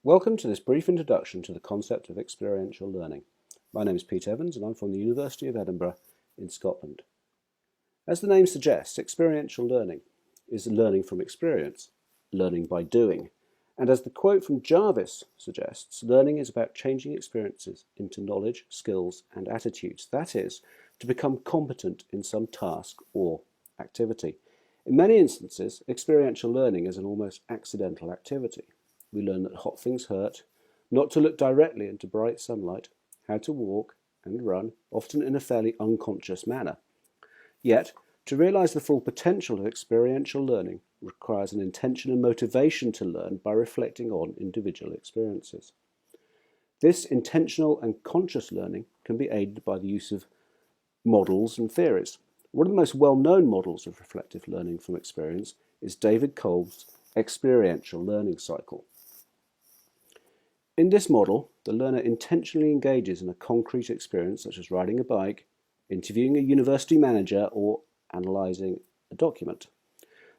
Welcome to this brief introduction to the concept of experiential learning. My name is Pete Evans and I'm from the University of Edinburgh in Scotland. As the name suggests, experiential learning is learning from experience, learning by doing. And as the quote from Jarvis suggests, learning is about changing experiences into knowledge, skills and attitudes. That is, to become competent in some task or activity. In many instances, experiential learning is an almost accidental activity. We learn that hot things hurt, not to look directly into bright sunlight, how to walk and run, often in a fairly unconscious manner. Yet, to realise the full potential of experiential learning requires an intention and motivation to learn by reflecting on individual experiences. This intentional and conscious learning can be aided by the use of models and theories. One of the most well-known models of reflective learning from experience is David Cole's experiential learning cycle. In this model, the learner intentionally engages in a concrete experience such as riding a bike, interviewing a university manager, or analysing a document.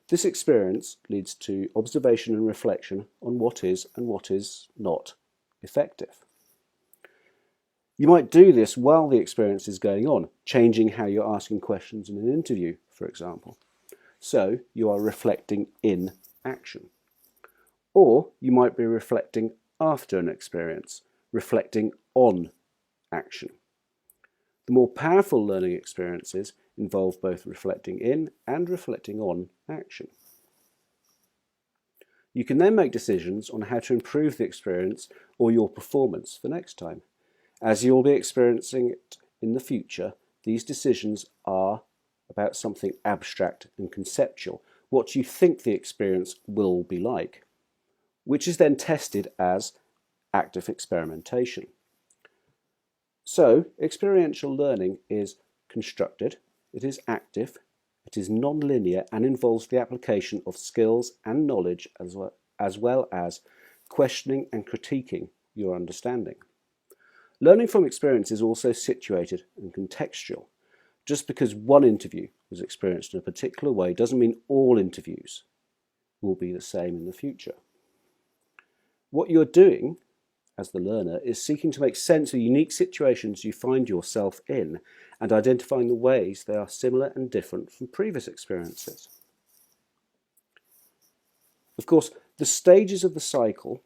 This experience leads to observation and reflection on what is and what is not effective. You might do this while the experience is going on, changing how you're asking questions in an interview, for example. So you are reflecting in action. Or you might be reflecting after an experience, reflecting on action. The more powerful learning experiences involve both reflecting in and reflecting on action. You can then make decisions on how to improve the experience or your performance for next time. As you'll be experiencing it in the future, these decisions are about something abstract and conceptual, what you think the experience will be like, which is then tested as active experimentation. So, experiential learning is constructed, it is active, it is non-linear and involves the application of skills and knowledge as well as questioning and critiquing your understanding. Learning from experience is also situated and contextual. Just because one interview was experienced in a particular way doesn't mean all interviews will be the same in the future. What you're doing as the learner is seeking to make sense of unique situations you find yourself in and identifying the ways they are similar and different from previous experiences. Of course, the stages of the cycle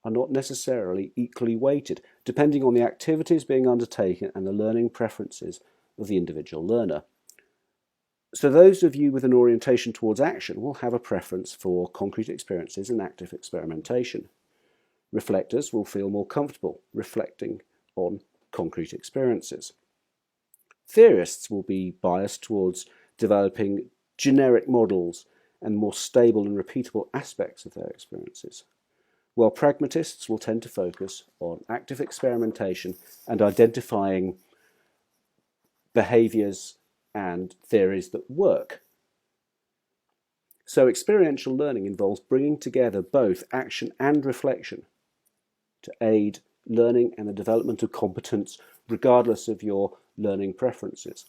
are not necessarily equally weighted, depending on the activities being undertaken and the learning preferences of the individual learner. So those of you with an orientation towards action will have a preference for concrete experiences and active experimentation. Reflectors will feel more comfortable reflecting on concrete experiences. Theorists will be biased towards developing generic models and more stable and repeatable aspects of their experiences, while pragmatists will tend to focus on active experimentation and identifying behaviours and theories that work. So experiential learning involves bringing together both action and reflection to aid learning and the development of competence regardless of your learning preferences.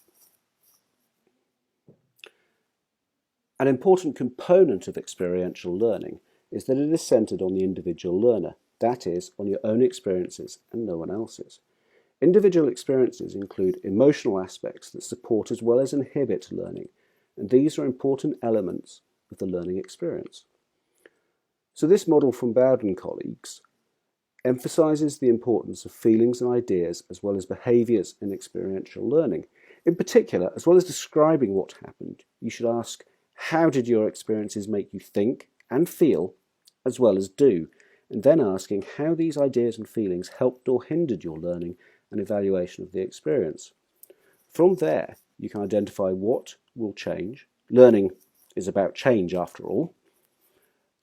An important component of experiential learning is that it is centred on the individual learner, that is, on your own experiences and no one else's. Individual experiences include emotional aspects that support as well as inhibit learning, and these are important elements of the learning experience. So this model from Bowden colleagues emphasises the importance of feelings and ideas as well as behaviours in experiential learning. In particular, as well as describing what happened, you should ask, how did your experiences make you think and feel as well as do, and then asking how these ideas and feelings helped or hindered your learning and evaluation of the experience. From there, you can identify what will change. Learning is about change after all.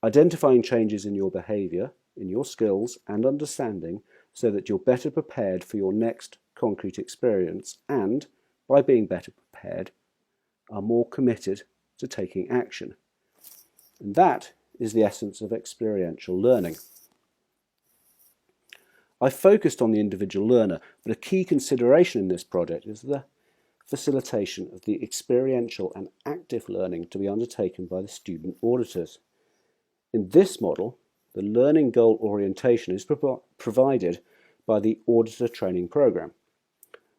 Identifying changes in your behaviour, in your skills and understanding so that you're better prepared for your next concrete experience and, by being better prepared, are more committed to taking action. And that is the essence of experiential learning. I focused on the individual learner, but a key consideration in this project is the facilitation of the experiential and active learning to be undertaken by the student auditors. In this model, The learning goal orientation is provided by the auditor training program.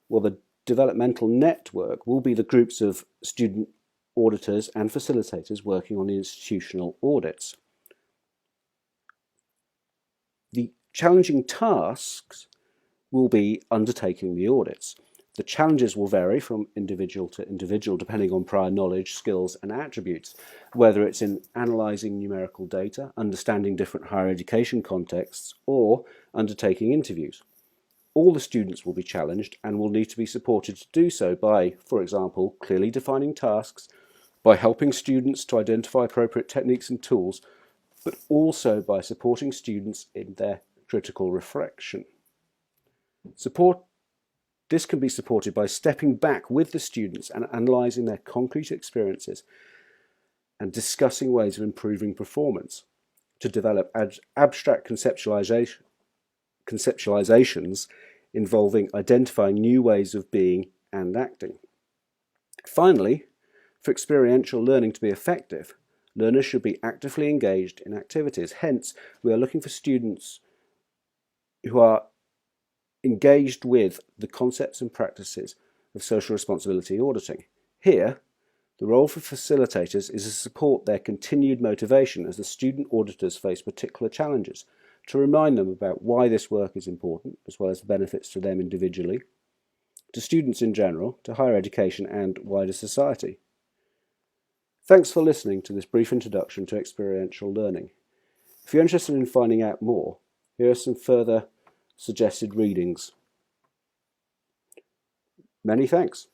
Well, the developmental network will be the groups of student auditors and facilitators working on the institutional audits. The challenging tasks will be undertaking the audits. The challenges will vary from individual to individual depending on prior knowledge, skills and attributes, whether it's in analysing numerical data, understanding different higher education contexts, or undertaking interviews. All the students will be challenged and will need to be supported to do so by, for example, clearly defining tasks, by helping students to identify appropriate techniques and tools, but also by supporting students in their critical reflection. This can be supported by stepping back with the students and analysing their concrete experiences and discussing ways of improving performance to develop abstract conceptualizations involving identifying new ways of being and acting. Finally, for experiential learning to be effective, learners should be actively engaged in activities. Hence, we are looking for students who are engaged with the concepts and practices of social responsibility auditing. Here, the role for facilitators is to support their continued motivation as the student auditors face particular challenges, to remind them about why this work is important, as well as the benefits to them individually, to students in general, to higher education and wider society. Thanks for listening to this brief introduction to experiential learning. If you're interested in finding out more, here are some further suggested readings. Many thanks.